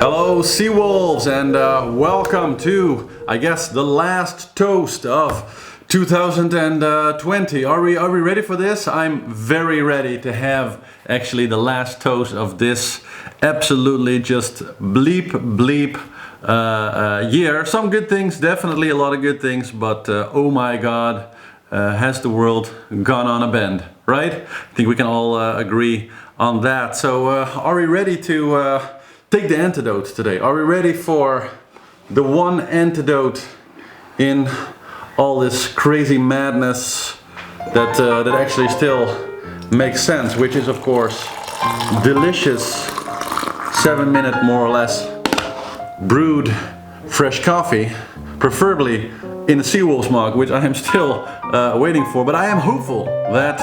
Hello, Sea Wolves, and welcome to, I guess, the last toast of 2020. Are we ready for this? I'm very ready to have actually the last toast of this absolutely just bleep year. Some good things, definitely a lot of good things, but oh my God, has the world gone on a bend, right? I think we can all agree on that. So are we ready to take the antidote today? Are we ready for the one antidote in all this crazy madness that actually still makes sense, which is of course delicious 7-minute more or less brewed fresh coffee, preferably in a Sea Wolves mug, which I am still waiting for, but I am hopeful that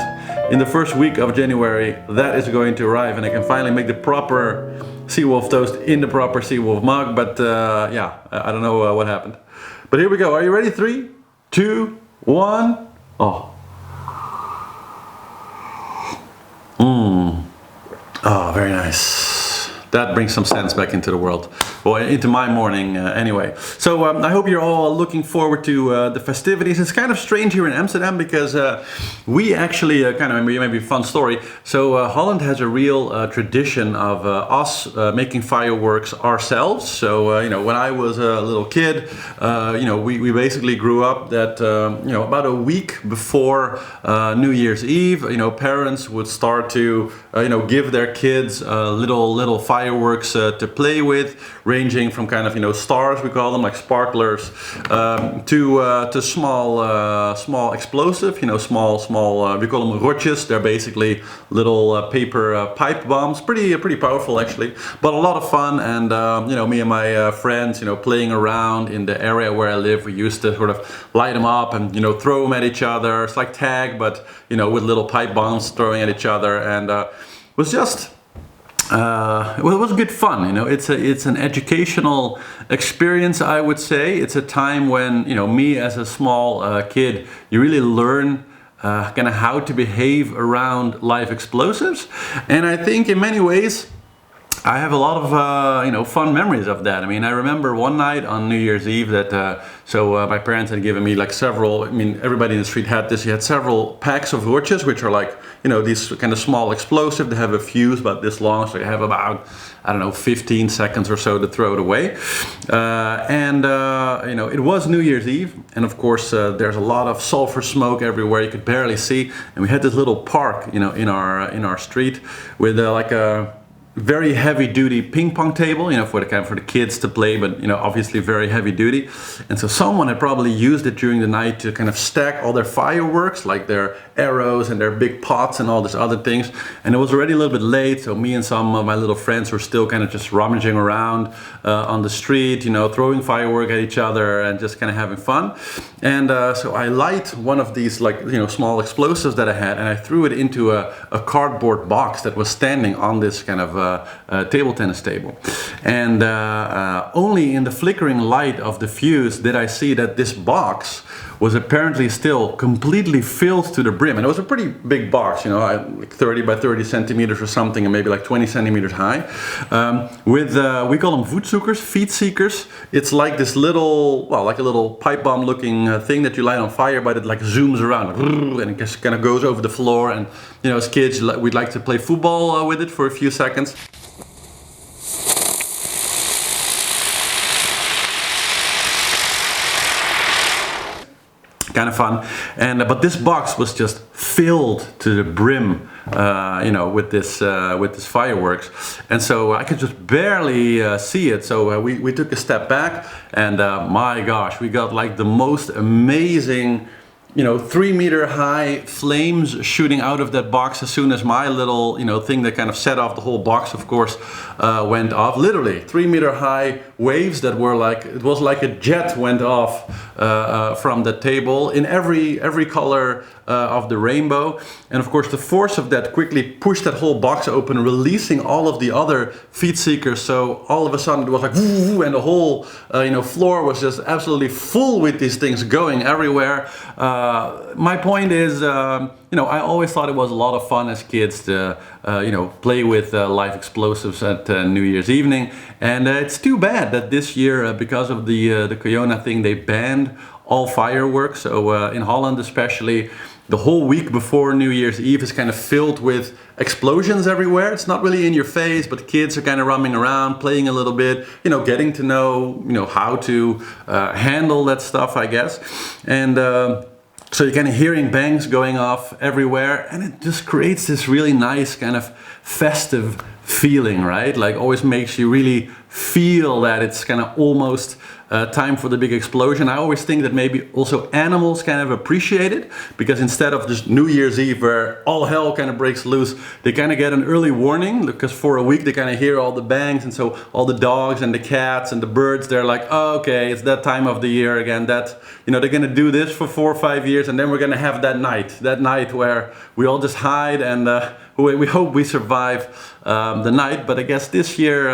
in the first week of January that is going to arrive and I can finally make the proper Sea Wolf toast in the proper Sea Wolf mug. But yeah, I don't know what happened. But here we go. Are you ready? 3, 2, 1. Oh. Oh, very nice. That brings some sense back into the world. Well, into my morning anyway. So I hope you're all looking forward to the festivities. It's kind of strange here in Amsterdam because we actually maybe a fun story. So Holland has a real tradition of us making fireworks ourselves. So when I was a little kid, we basically grew up that about a week before New Year's Eve, parents would start to give their kids little fireworks to play with, ranging from kind of stars, we call them, like sparklers, to small explosive, small we call them rotjes. They're basically little paper pipe bombs, pretty powerful actually, but a lot of fun. And me and my friends playing around in the area where I live, we used to sort of light them up and throw them at each other. It's like tag, but with little pipe bombs throwing at each other, and was just it was good fun. It's an educational experience, I would say. It's a time when me as a small kid, you really learn kind of how to behave around live explosives, and I think in many ways I have a lot of fun memories of that. I mean, I remember one night on New Year's Eve that my parents had given me like several. I mean, everybody in the street had this. You had several packs of rotjes, which are like these kind of small explosive. They have a fuse about this long, so you have about 15 seconds or so to throw it away. It was New Year's Eve, and of course there's a lot of sulfur smoke everywhere. You could barely see, and we had this little park, in our street with like a very heavy duty ping pong table, for the kids to play, but obviously very heavy duty. And so someone had probably used it during the night to kind of stack all their fireworks, like their arrows and their big pots and all these other things. And it was already a little bit late, so me and some of my little friends were still kind of just rummaging around on the street, throwing firework at each other and just kind of having fun. And so I light one of these small explosives that I had, and I threw it into a cardboard box that was standing on this kind of table tennis table. And only in the flickering light of the fuse did I see that this box was apparently still completely filled to the brim. And it was a pretty big box, like 30 by 30 centimeters or something, and maybe like 20 centimeters high. With, we call them voetzoekers, feet seekers. It's like this little, like a little pipe bomb looking thing that you light on fire, but it like zooms around and it just kind of goes over the floor. And as kids, we'd like to play football with it for a few seconds. Kind of fun, and but this box was just filled to the brim, with this fireworks, and so I could just barely see it. So we took a step back, and my gosh, we got like the most amazing 3-meter high flames shooting out of that box as soon as my little, thing that kind of set off the whole box, of course, went off. Literally 3-meter high waves that were like, it was like a jet went off from the table in every color of the rainbow. And of course the force of that quickly pushed that whole box open, releasing all of the other feet seekers. So all of a sudden it was like woo, and the whole floor was just absolutely full with these things going everywhere. my point is, I always thought it was a lot of fun as kids to, play with live explosives at New Year's evening. And it's too bad that this year, because of the Corona thing, they banned all fireworks. So in Holland especially, the whole week before New Year's Eve is kind of filled with explosions everywhere. It's not really in your face, but kids are kind of roaming around, playing a little bit, getting to know, how to handle that stuff, I guess. And so you're kind of hearing bangs going off everywhere, and it just creates this really nice kind of festive feeling, right? Like always makes you really feel that it's kind of almost time for the big explosion. I always think that maybe also animals kind of appreciate it, because instead of just New Year's Eve where all hell kind of breaks loose, they kind of get an early warning, because for a week they kind of hear all the bangs, and so all the dogs and the cats and the birds, they're like, oh, okay, it's that time of the year again, that, they're gonna do this for 4 or 5 years, and then we're gonna have that night where we all just hide, and we hope we survive the night. But I guess this year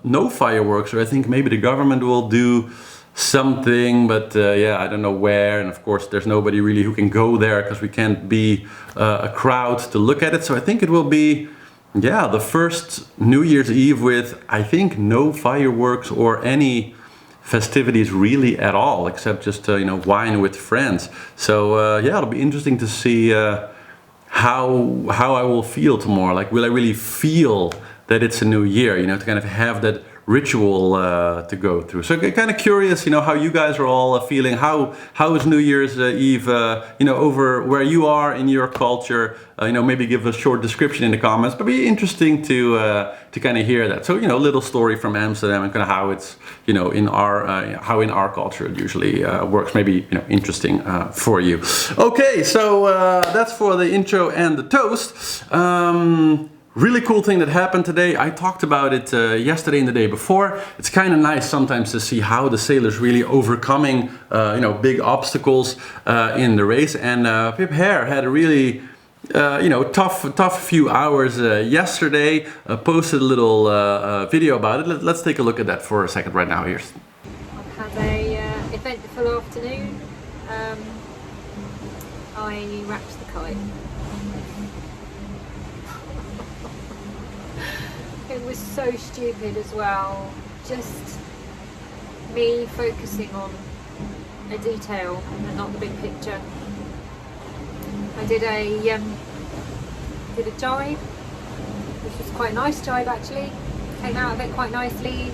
no fireworks, or I think maybe the government will do something, but I don't know where, and of course there's nobody really who can go there because we can't be a crowd to look at it. So I think it will be the first New Year's Eve with, I think, no fireworks or any festivities really at all, except just wine with friends. So it'll be interesting to see how I will feel tomorrow. Like, will I really feel that it's a new year, to kind of have that ritual to go through. So kind of curious, how you guys are all feeling. How is New Year's Eve, over where you are in your culture? Maybe give a short description in the comments. But be interesting to kind of hear that. So a little story from Amsterdam and kind of how it's in our culture it usually works. Maybe interesting for you. Okay, so that's for the intro and the toast. Really cool thing that happened today. I talked about it yesterday and the day before. It's kind of nice sometimes to see how the sailors really overcoming, big obstacles in the race. And Pip Hare had a really, tough few hours yesterday. Posted a little video about it. Let's take a look at that for a second right now. Here's. I've had a eventful afternoon. I wrapped the kite. It was so stupid as well, just me focusing on a detail and not the big picture. I did a jibe, which was quite a nice jibe actually, came out of it quite nicely.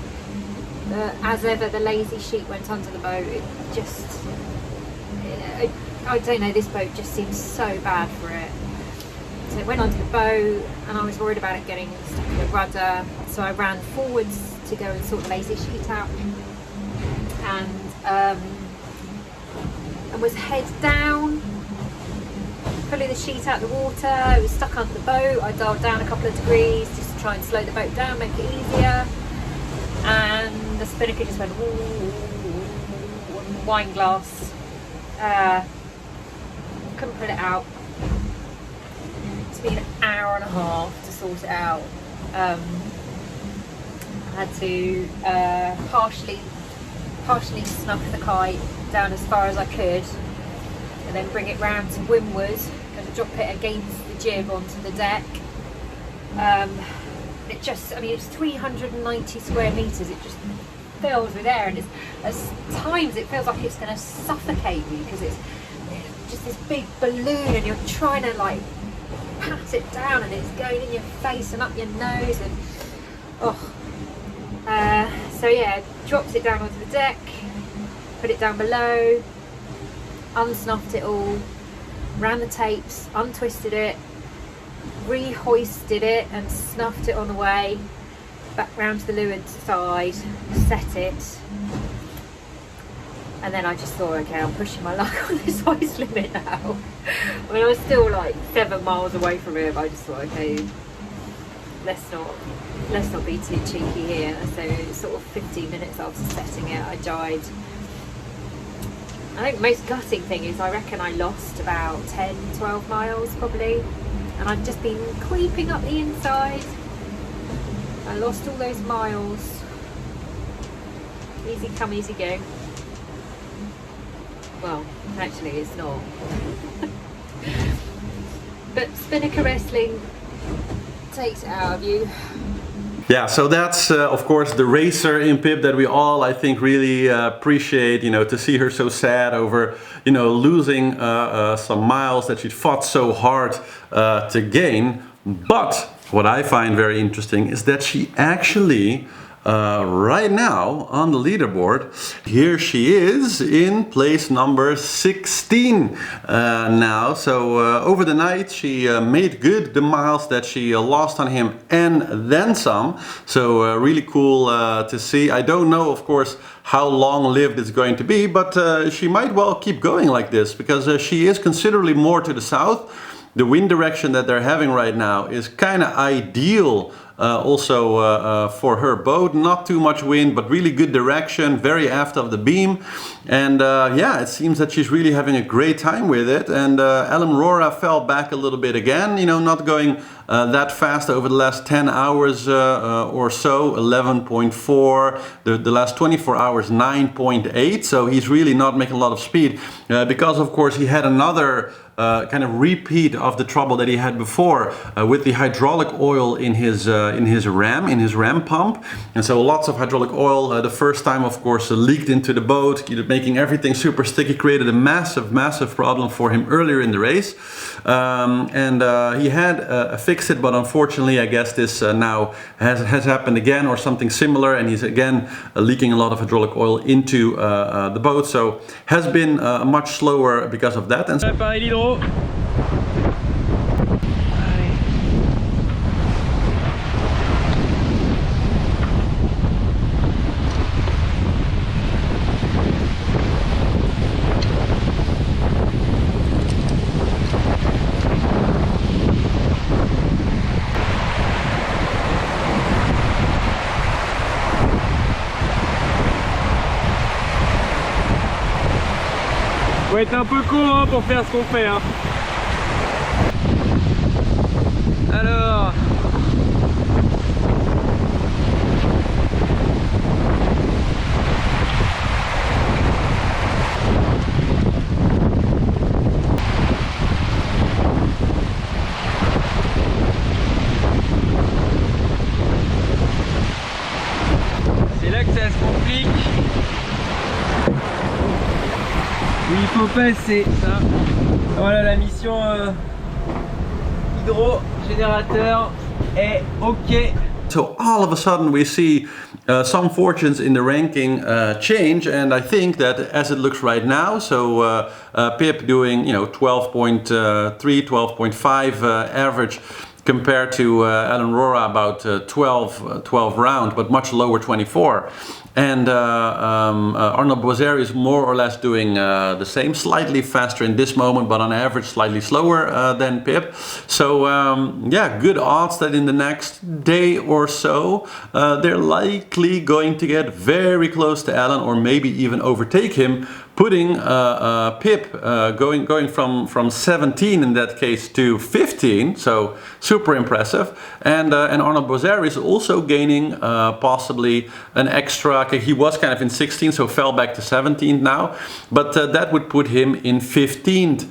As ever, the lazy sheet went under the boat. It just, I don't know, this boat just seems so bad for it. So it went under the boat, and I was worried about it getting stuck in the rudder, so I ran forwards to go and sort the lazy sheet out, and was head down, pulling the sheet out of the water. It was stuck under the boat. I dialed down a couple of degrees just to try and slow the boat down, make it easier, and the spinnaker just went wine glass. Couldn't pull it out. It's been an hour and a half to sort it out. I had to partially snuff the kite down as far as I could, and then bring it round to windward and drop it against the jib onto the deck. It just, it's 390 square metres. It just fills with air, and at times it feels like it's going to suffocate you, because it's just this big balloon, and you're trying to pat it down, and it's going in your face and up your nose, and dropped it down onto the deck, put it down below, unsnuffed it all, ran the tapes, untwisted it, rehoisted it and snuffed it on the way back round to the leeward side, set it, and then I just thought, okay, I'm pushing my luck on this ice limit now. I was still 7 miles away from it, but I just thought, okay, let's not be too cheeky here. So sort of 15 minutes after setting it, I jibed. I think the most gutting thing is I reckon I lost about 10-12 miles probably, and I'd just been creeping up the inside. I lost all those miles. Easy come, easy go. Well, actually it's not. But Spinnaker wrestling takes it out of you. Yeah, so that's of course the racer in Pip that we all, I think, really appreciate. You know, to see her so sad over, you know, losing some miles that she fought so hard to gain. But what I find very interesting is that she actually, right now on the leaderboard, here she is in place number 16 now. So over the night she made good the miles that she lost on him and then some. So really cool to see. I don't know, of course, how long-lived it's going to be, but she might well keep going like this, because she is considerably more to the south. The wind direction that they're having right now is kind of ideal also for her boat. Not too much wind, but really good direction, very aft of the beam. And yeah, it seems that she's really having a great time with it. And Ellen Rora fell back a little bit again, you know, not going that fast over the last 10 hours or so, 11.4. The last 24 hours, 9.8. So he's really not making a lot of speed because, of course, he had another kind of repeat of the trouble that he had before with the hydraulic oil in his ram pump. And so lots of hydraulic oil. The first time, of course, leaked into the boat, making everything super sticky, created a massive problem for him earlier in the race. And he had fixed it, but unfortunately, I guess this now has happened again or something similar, and he's again leaking a lot of hydraulic oil into the boat. So has been much slower because of that. And Faut être un peu con hein, pour faire ce qu'on fait hein. Alors c'est là que ça se complique. Où il faut passer ça. Voilà, la mission hydro-générateur est OK. So all of a sudden we see some fortunes in the ranking change, and I think that as it looks right now, so Pip doing 12.3, 12.5 average compared to Ellen Rora about 12 round, but much lower 24. And Arnold Boisert is more or less doing the same, slightly faster in this moment, but on average slightly slower than Pip. So yeah, good odds that in the next day or so they're likely going to get very close to Alan, or maybe even overtake him, putting Pip going from 17 in that case to 15, so super impressive. And Arnold Boisert is also gaining possibly an extra. Okay, he was kind of in 16th, so fell back to 17th now, but that would put him in 15th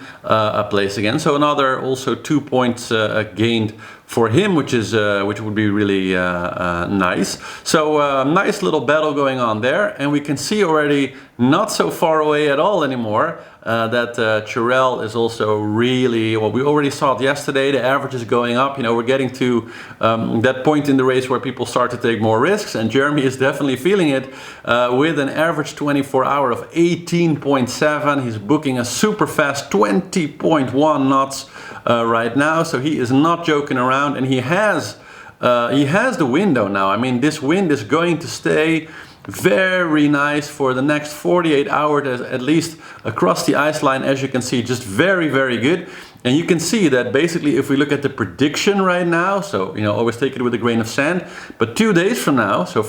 place again. So another also 2 points gained for him, which would be really nice. So nice little battle going on there, and we can see already not so far away at all anymore that Chirel is also really, well, we already saw it yesterday, the average is going up. We're getting to that point in the race where people start to take more risks, and Jeremy is definitely feeling it with an average 24 hour of 18.7. He's booking a super fast 20.1 knots right now, so he is not joking around, and he has the window now. I mean, this wind is going to stay very nice for the next 48 hours at least across the ice line, as you can see, just very good. And you can see that basically if we look at the prediction right now, so always take it with a grain of sand, but 2 days from now, so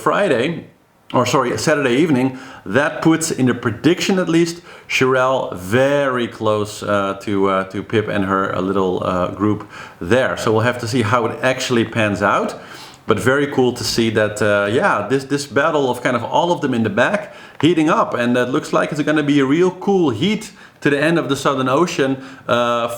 Saturday evening, that puts in the prediction at least Chirel very close to Pip and her little group there. So we'll have to see how it actually pans out. But very cool to see that, this battle of kind of all of them in the back heating up, and it looks like it's going to be a real cool heat to the end of the Southern Ocean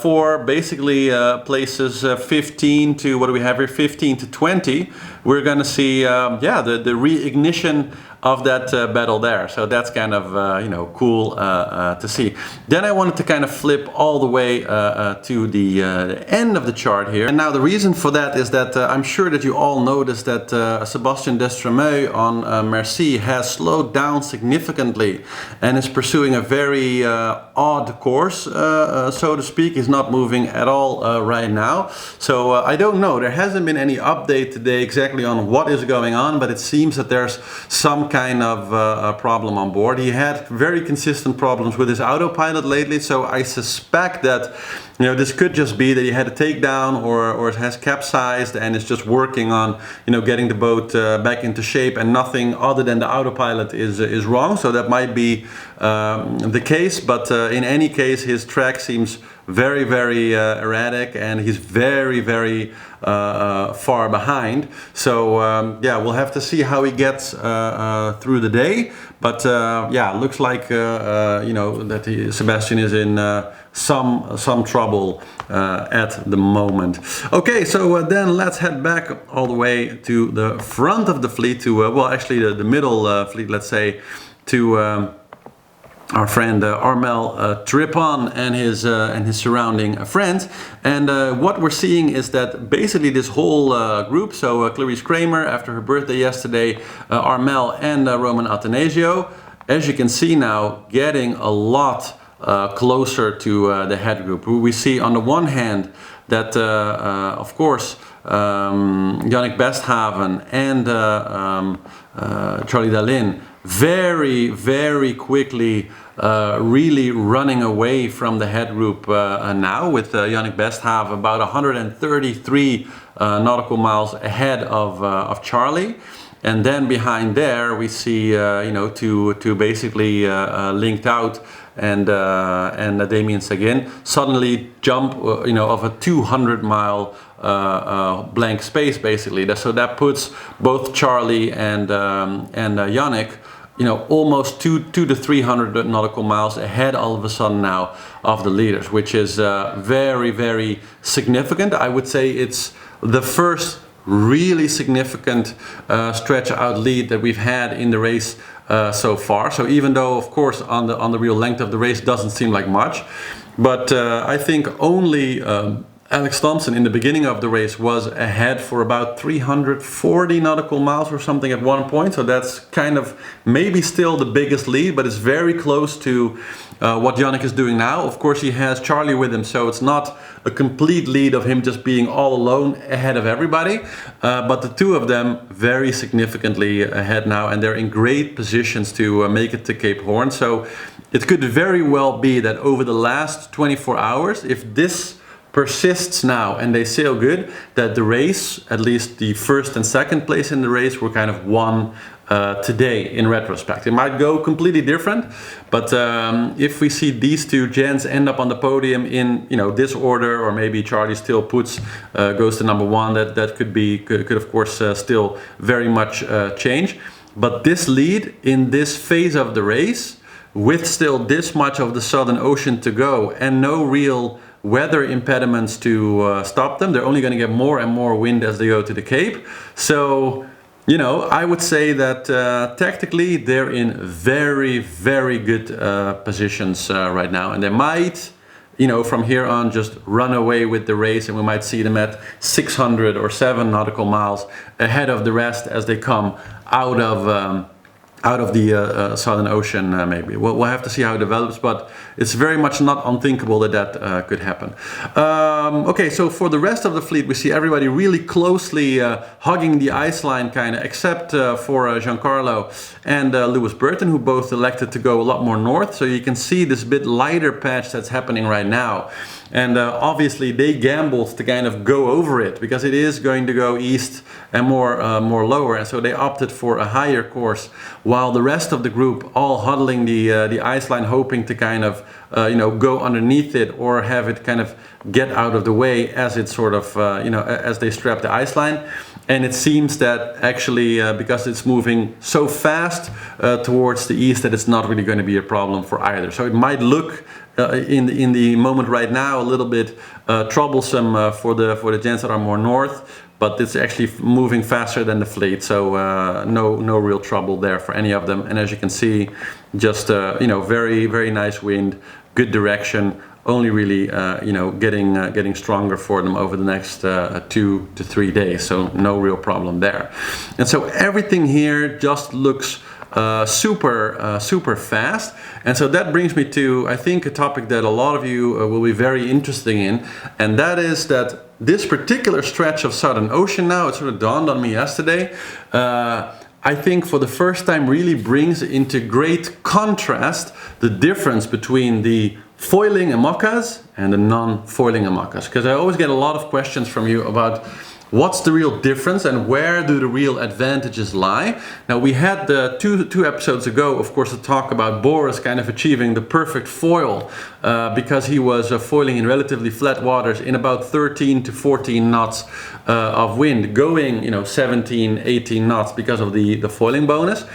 for basically places 15 to, what do we have here, 15 to 20. We're going to see, the reignition of that battle there. So that's kind of, cool to see. Then I wanted to kind of flip all the way to the end of the chart here. And now the reason for that is that I'm sure that you all noticed that Sebastian Destremau on Merci has slowed down significantly and is pursuing a very odd course, so to speak. He's not moving at all right now. So I don't know. There hasn't been any update today exactly on what is going on, but it seems that there's some kind of a problem on board. He had very consistent problems with his autopilot lately, so I suspect that this could just be that he had a takedown or it has capsized and is just working on getting the boat back into shape, and nothing other than the autopilot is wrong. So that might be the case, but in any case his track seems very, very erratic, and he's very, very far behind. So we'll have to see how he gets through the day. But looks like that Sebastian is in some trouble at the moment. Okay, so then let's head back all the way to the front of the fleet, to the middle fleet, let's say, to our friend Armel Tripon and his surrounding friends. And what we're seeing is that basically this whole group, so Clarice Kramer after her birthday yesterday, Armel and Roman Atanasio, as you can see now, getting a lot closer to the head group. We see on the one hand that of course Yannick Besthaven and Charlie Dalin very, very quickly really running away from the head group now, with Yannick Besthaven about 133 nautical miles ahead of Charlie. And then behind there we see two basically linked out, and Damien Seguin suddenly jump of a 200-mile blank space basically. So that puts both Charlie and Yannick almost 200 to 300 nautical miles ahead all of a sudden now of the leaders, which is very, very significant. I would say it's the first really significant stretch out lead that we've had in the race so far. So even though of course on the real length of the race doesn't seem like much, but I think only Alex Thompson in the beginning of the race was ahead for about 340 nautical miles or something at one point. So that's kind of maybe still the biggest lead, but it's very close to what Yannick is doing now. Of course he has Charlie with him, so it's not a complete lead of him just being all alone ahead of everybody. But the two of them very significantly ahead now, and they're in great positions to make it to Cape Horn. So it could very well be that over the last 24 hours, if this persists now and they sail good, that the race, at least the first and second place in the race, were kind of won today in retrospect. It might go completely different, but if we see these two gents end up on the podium in this order, or maybe Charlie still goes to number one, that could of course still very much change. But this lead in this phase of the race, with still this much of the Southern Ocean to go and no real weather impediments to stop them, they're only going to get more and more wind as they go to the Cape. So I would say that tactically they're in very, very good positions right now, and they might from here on just run away with the race, and we might see them at 600 or 7 nautical miles ahead of the rest as they come out of the Southern Ocean. Maybe we'll have to see how it develops, but it's very much not unthinkable that could happen. Okay, so for the rest of the fleet, we see everybody really closely hugging the ice line, kind of, except for Giancarlo and Lewis Burton, who both elected to go a lot more north. So you can see this bit lighter patch that's happening right now. And obviously they gambled to kind of go over it, because it is going to go east and more lower, and so they opted for a higher course, while the rest of the group all huddling the ice line, hoping to kind of go underneath it or have it kind of get out of the way as it sort of as they strap the ice line. And it seems that actually, because it's moving so fast towards the east, that it's not really going to be a problem for either. So it might look in the moment right now a little bit troublesome for the gents that are more north, but it's actually moving faster than the fleet, so no real trouble there for any of them. And as you can see, just very nice wind, good direction. Only really getting stronger for them over the next 2 to 3 days, so no real problem there. And so everything here just looks super fast. And so that brings me to, I think, a topic that a lot of you will be very interested in, and that is that this particular stretch of Southern Ocean now, it sort of dawned on me yesterday, I think for the first time really brings into great contrast the difference between the foiling Amocas and the non-foiling Amocas. Because I always get a lot of questions from you about what's the real difference and where do the real advantages lie. Now we had the two episodes ago, of course, to talk about Boris kind of achieving the perfect foil because he was foiling in relatively flat waters in about 13 to 14 knots of wind, going 17, 18 knots because of the foiling bonus.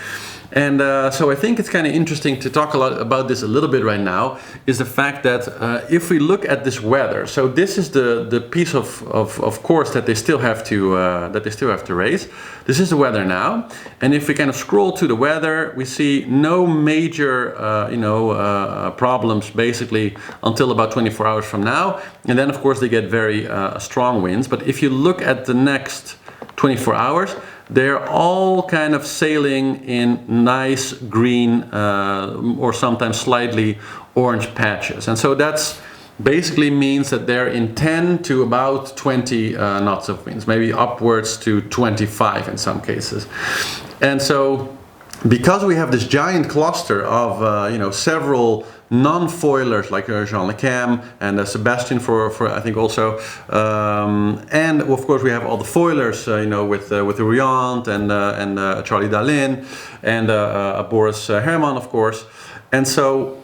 And so I think it's kind of interesting to talk a lot about this a little bit right now, is the fact that if we look at this weather, so this is the piece of course that they still have to raise. This is the weather now, and if we kind of scroll to the weather, we see no major problems basically until about 24 hours from now, and then of course they get very strong winds. But if you look at the next 24 hours, they're all kind of sailing in nice green or sometimes slightly orange patches. And so that's basically means that they're in 10 to about 20 knots of winds, maybe upwards to 25 in some cases. And so because we have this giant cluster of several non-foilers like Jean Le Cam and Sebastian for I think also, and of course we have all the foilers with Riant and Charlie Dalin and Boris Herrmann, of course. And so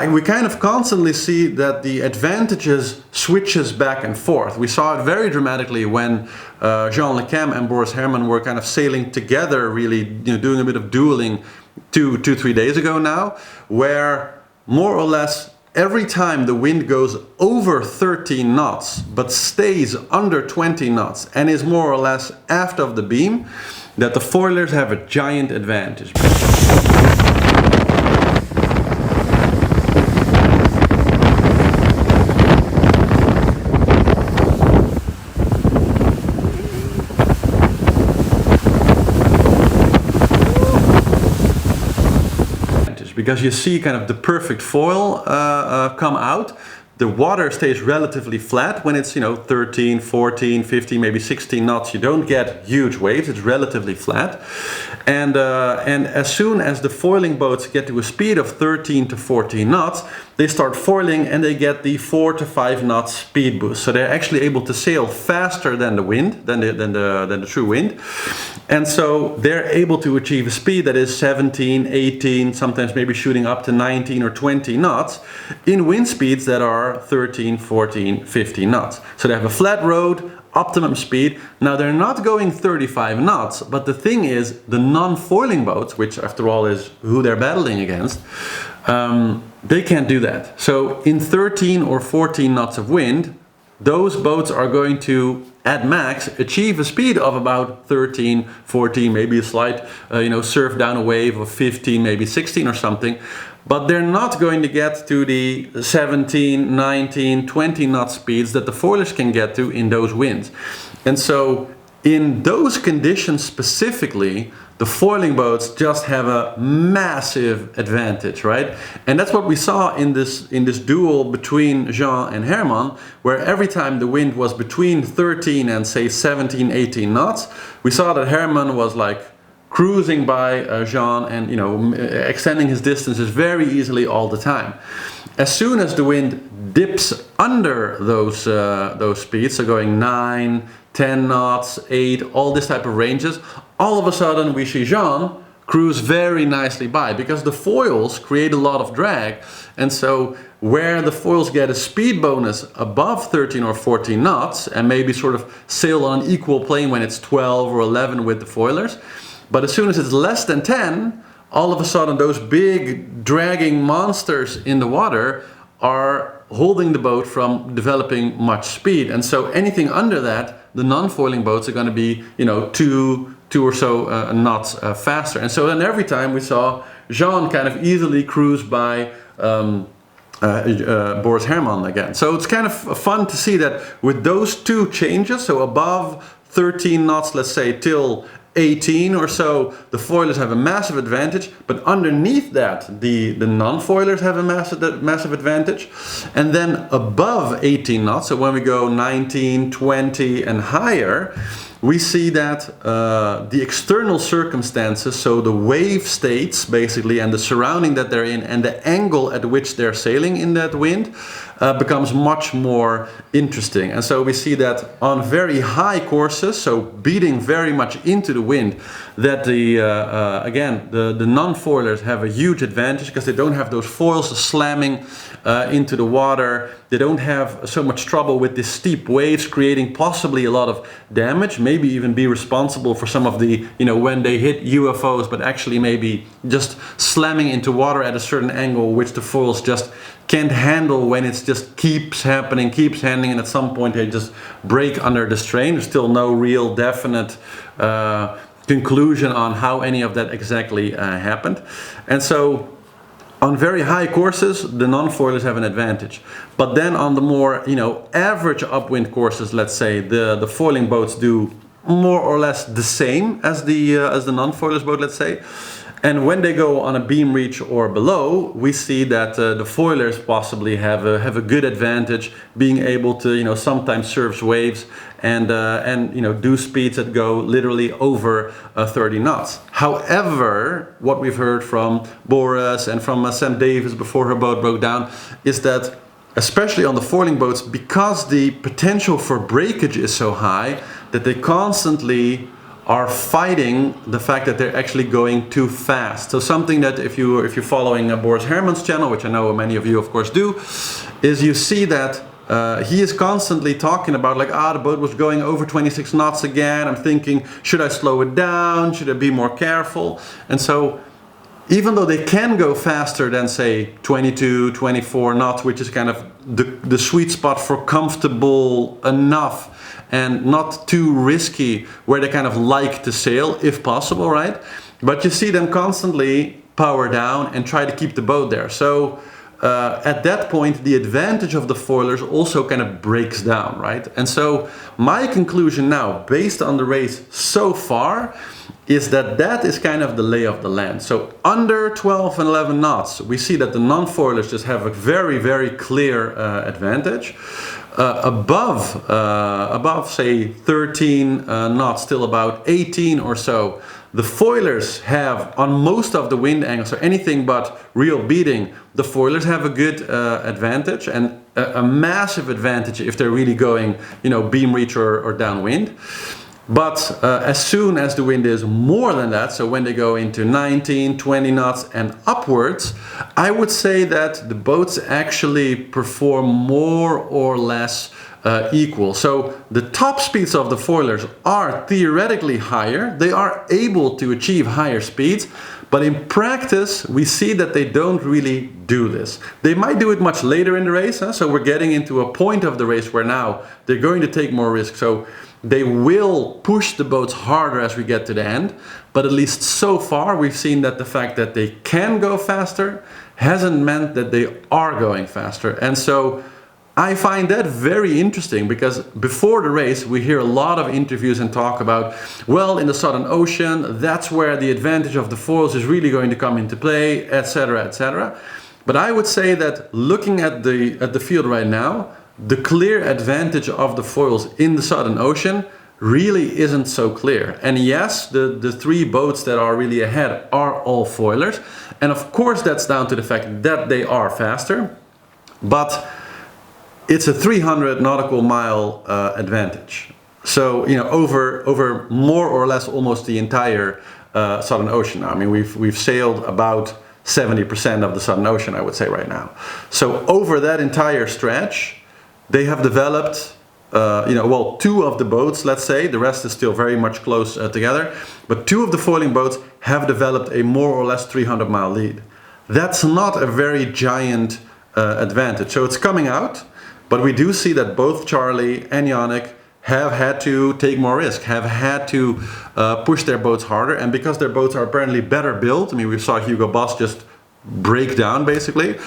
we kind of constantly see that the advantages switches back and forth. We saw it very dramatically when Jean Le Cam and Boris Herrmann were kind of sailing together, really doing a bit of dueling 2-3 days ago now, where more or less every time the wind goes over 13 knots but stays under 20 knots and is more or less aft of the beam, that the foilers have a giant advantage. Because you see kind of the perfect foil come out. The water stays relatively flat when it's 13, 14, 15, maybe 16 knots. You don't get huge waves. It's relatively flat, and as soon as the foiling boats get to a speed of 13 to 14 knots, they start foiling and they get the 4 to 5 knots speed boost. So they're actually able to sail faster than the wind, than the true wind. And so they're able to achieve a speed that is 17, 18, sometimes maybe shooting up to 19 or 20 knots in wind speeds that are 13, 14, 15 knots. So they have a flat road, optimum speed. Now they're not going 35 knots, but the thing is the non-foiling boats, which after all is who they're battling against, they can't do that. So in 13 or 14 knots of wind, those boats are going to, at max, achieve a speed of about 13, 14, maybe a slight, surf down a wave of 15, maybe 16 or something. But they're not going to get to the 17, 19, 20 knot speeds that the foilers can get to in those winds. And so in those conditions specifically, the foiling boats just have a massive advantage, right? And that's what we saw in this duel between Jean and Herrmann, where every time the wind was between 13 and say 17, 18 knots, we saw that Herrmann was like cruising by Jean and extending his distances very easily all the time. As soon as the wind dips under those speeds, so going 9, 10 knots, 8, all this type of ranges, all of a sudden we see Jean cruise very nicely by, because the foils create a lot of drag. And so where the foils get a speed bonus above 13 or 14 knots and maybe sort of sail on an equal plane when it's 12 or 11 with the foilers. But as soon as it's less than 10, all of a sudden those big dragging monsters in the water are holding the boat from developing much speed. And so anything under that, the non-foiling boats are going to be, you know, two or so knots faster. And so then every time we saw Jean kind of easily cruise by Boris Herrmann again. So it's kind of fun to see that with those two changes, so above 13 knots, let's say, till 18 or so, the foilers have a massive advantage, but underneath that, the non-foilers have a massive advantage. And then above 18 knots, so when we go 19, 20 and higher, we see that the external circumstances, so the wave states basically, and the surrounding that they're in, and the angle at which they're sailing in that wind, becomes much more interesting. And so we see that on very high courses, so beating very much into the wind, that the non-foilers have a huge advantage because they don't have those foils slamming into the water. They don't have so much trouble with the steep waves creating possibly a lot of damage, maybe even be responsible for some of the, you know, when they hit UFOs, but actually maybe just slamming into water at a certain angle, which the foils just can't handle when it just keeps happening, and at some point they just break under the strain. There's still no real definite conclusion on how any of that exactly happened. And so on very high courses, the non-foilers have an advantage. But then on the more, you know, average upwind courses, let's say, the foiling boats do more or less the same as the non-foilers boat, let's say. And when they go on a beam reach or below, we see that the foilers possibly have a good advantage, being able to, you know, sometimes surf waves and you know, do speeds that go literally over 30 knots. However, what we've heard from Boris and from Sam Davis before her boat broke down is that, especially on the foiling boats, because the potential for breakage is so high, that they constantly are fighting the fact that they're actually going too fast. So something that if you're following Boris Herrmann's channel, which I know many of you of course do, is you see that he is constantly talking about like, the boat was going over 26 knots again. I'm thinking, should I slow it down? Should I be more careful? And so even though they can go faster than say 22, 24 knots, which is kind of the sweet spot for comfortable enough and not too risky, where they kind of like to sail if possible, right? But you see them constantly power down and try to keep the boat there. So at that point, the advantage of the foilers also kind of breaks down, right? And so my conclusion now, based on the race so far, is that that is kind of the lay of the land. So under 12 and 11 knots, we see that the non-foilers just have a very, very clear advantage. Above say 13 knots till about 18 or so, the foilers have, on most of the wind angles, so anything but real beating, the foilers have a good advantage, and a massive advantage if they're really going, you know, beam reach or downwind. But as soon as the wind is more than that, so when they go into 19, 20 knots and upwards, I would say that the boats actually perform more or less equal. So the top speeds of the foilers are theoretically higher. They are able to achieve higher speeds, but in practice, we see that they don't really do this. They might do it much later in the race, so we're getting into a point of the race where now they're going to take more risk. So they will push the boats harder as we get to the end, but at least so far we've seen that the fact that they can go faster hasn't meant that they are going faster. And so I find that very interesting, because before the race we hear a lot of interviews and talk about, well, in the Southern Ocean, that's where the advantage of the foils is really going to come into play, etc., etc. But I would say that looking at the field right now, the clear advantage of the foils in the Southern Ocean really isn't so clear. And yes, the three boats that are really ahead are all foilers. And of course that's down to the fact that they are faster. But it's a 300 nautical mile advantage. So, you know, over more or less almost the entire Southern Ocean. I mean, we've sailed about 70% of the Southern Ocean, I would say right now. So over that entire stretch, they have developed, well, 2 of the boats, let's say, the rest is still very much close together, but 2 of the foiling boats have developed a more or less 300-mile lead. That's not a very giant advantage. So it's coming out, but we do see that both Charlie and Yannick have had to take more risk, have had to push their boats harder, and because their boats are apparently better built, I mean, we saw Hugo Boss just break down basically.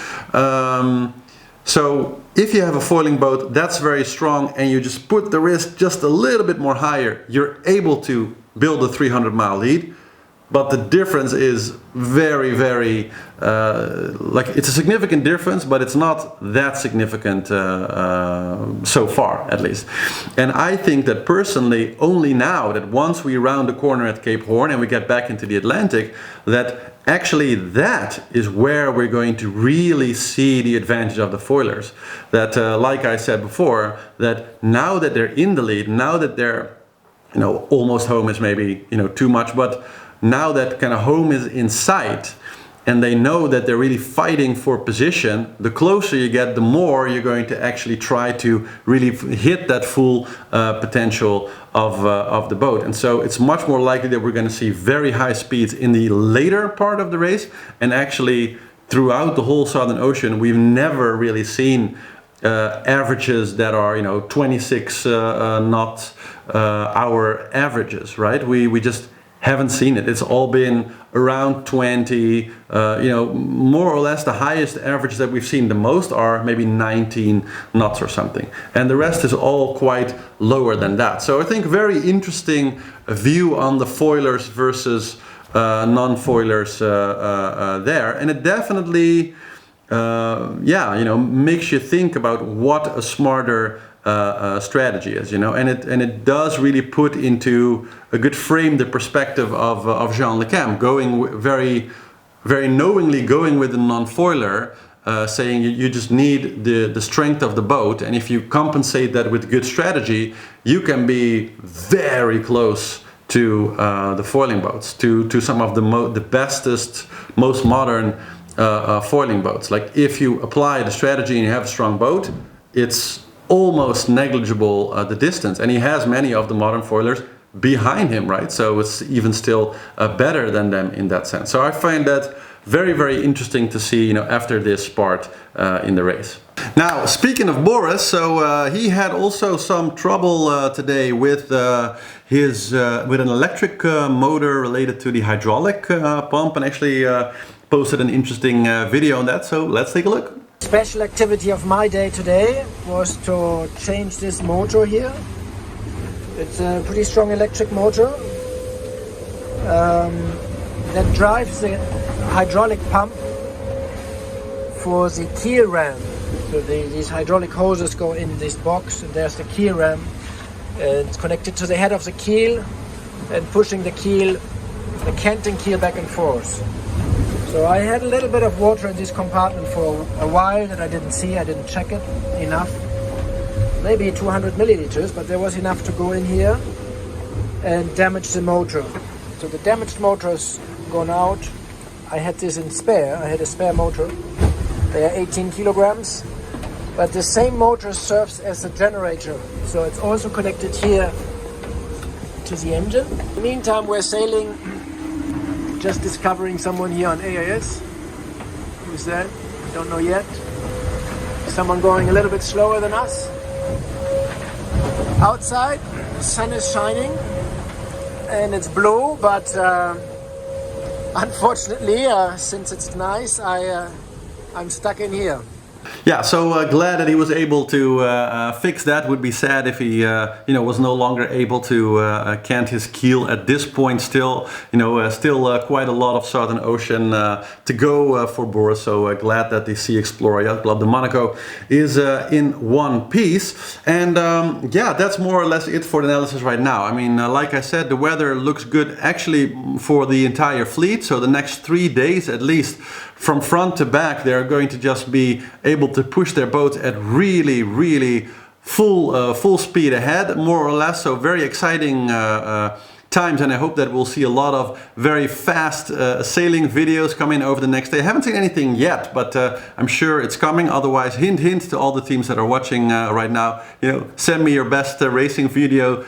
So if you have a foiling boat that's very strong and you just put the risk just a little bit more higher, you're able to build a 300-mile lead. But the difference is very, very, like it's a significant difference, but it's not that significant so far, at least. And I think that personally, only now that once we round the corner at Cape Horn and we get back into the Atlantic, that actually that is where we're going to really see the advantage of the foilers. That, like I said before, that now that they're in the lead, now that they're, almost home is maybe, too much, but now that kind of home is in sight and they know that they're really fighting for position, the closer you get, the more you're going to actually try to really hit that full potential of the boat. And so it's much more likely that we're going to see very high speeds in the later part of the race. And actually throughout the whole Southern Ocean, we've never really seen averages that are 26 knot hour averages, right? We just haven't seen it. It's all been around 20, more or less the highest average that we've seen the most are maybe 19 knots or something. And the rest is all quite lower than that. So I think very interesting view on the foilers versus non-foilers there. And it definitely, makes you think about what a smarter strategy is, and it does really put into a good frame the perspective of Jean Le Cam, going very, very knowingly going with the non-foiler, saying you just need the strength of the boat, and if you compensate that with good strategy, you can be very close to the foiling boats, to some of the bestest, most modern foiling boats. Like if you apply the strategy and you have a strong boat, it's almost negligible the distance, and he has many of the modern foilers behind him, right? So it's even still better than them in that sense. So I find that very, very interesting to see, after this part in the race. Now, speaking of Boris, so he had also some trouble today with with an electric motor related to the hydraulic pump, and actually posted an interesting video on that. So let's take a look. Special activity of my day today was to change this motor here. It's a pretty strong electric motor that drives the hydraulic pump for the keel ram. So these hydraulic hoses go in this box, and there's the keel ram. And it's connected to the head of the keel and pushing the keel, the canting keel back and forth. So I had a little bit of water in this compartment for a while that I didn't see, I didn't check it enough. Maybe 200 milliliters, but there was enough to go in here and damage the motor. So the damaged motor is gone out. I had this in spare, I had a spare motor. They are 18 kilograms, but the same motor serves as a generator. So it's also connected here to the engine. In the meantime, we're sailing. Just discovering someone here on AIS. Who's that? Don't know yet. Someone going a little bit slower than us. Outside, the sun is shining and it's blue, but unfortunately, since it's nice, I'm stuck in here. Yeah, so glad that he was able to fix that. Would be sad if he, was no longer able to cant his keel at this point. Still, still quite a lot of Southern Ocean to go for Boris. So glad that the Sea Explorer Yacht Club de Monaco is in one piece. And that's more or less it for the analysis right now. I mean, like I said, the weather looks good actually for the entire fleet. So the next 3 days at least, from front to back, they're going to just be able to push their boats at really, really full speed ahead, more or less. So very exciting times, and I hope that we'll see a lot of very fast sailing videos coming over the next day. I haven't seen anything yet, but I'm sure it's coming. Otherwise, hint to all the teams that are watching right now, send me your best racing video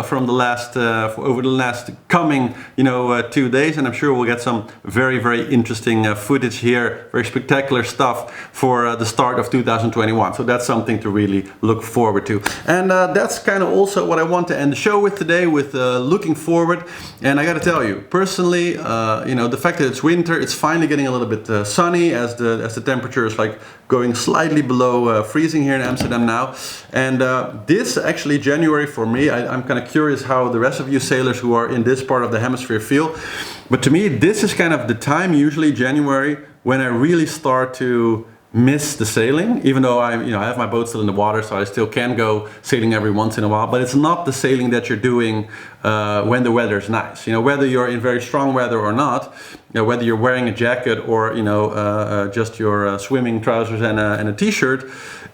from the last over the last coming 2 days, and I'm sure we'll get some very interesting footage here, very spectacular stuff for the start of 2021. So that's something to really look forward to. And that's kind of also what I want to end the show with today, with looking forward. And I got to tell you, personally, the fact that it's winter, it's finally getting a little bit sunny as the temperature is like going slightly below freezing here in Amsterdam now. And this actually January for me, I'm kind of curious how the rest of you sailors who are in this part of the hemisphere feel. But to me, this is kind of the time, usually January, when I really start to miss the sailing, even though I have my boat still in the water, so I still can go sailing every once in a while. But it's not the sailing that you're doing when the weather is nice. Whether you're in very strong weather or not, whether you're wearing a jacket or just your swimming trousers and a t-shirt,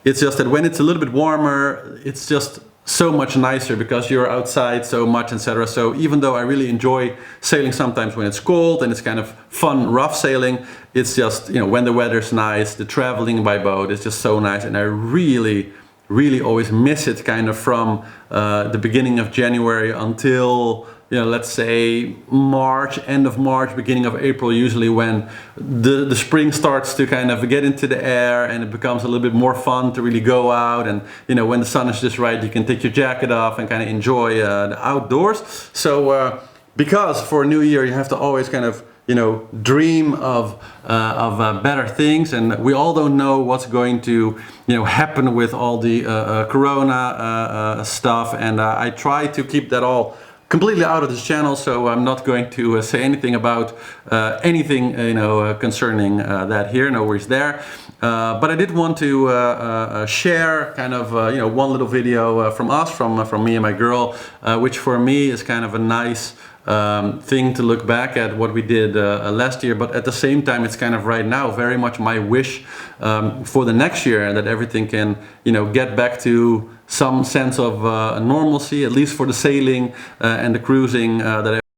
it's just that when it's a little bit warmer, it's just so much nicer because you're outside so much, etc. So even though I really enjoy sailing sometimes when it's cold and it's kind of fun, rough sailing, it's just, when the weather's nice, the traveling by boat is just so nice. And I really always miss it kind of from the beginning of January until, let's say March, end of March, beginning of April, usually when the spring starts to kind of get into the air and it becomes a little bit more fun to really go out. And, when the sun is just right, you can take your jacket off and kind of enjoy the outdoors. So, because for a new year, you have to always kind of, dream of better things, and we all don't know what's going to happen with all the corona stuff, and I try to keep that all completely out of this channel, so I'm not going to say anything about anything concerning that here. No worries there. But I did want to share kind of one little video from us, from me and my girl, which for me is kind of a nice thing to look back at what we did last year, but at the same time it's kind of right now very much my wish for the next year, and that everything can get back to some sense of normalcy, at least for the sailing and the cruising that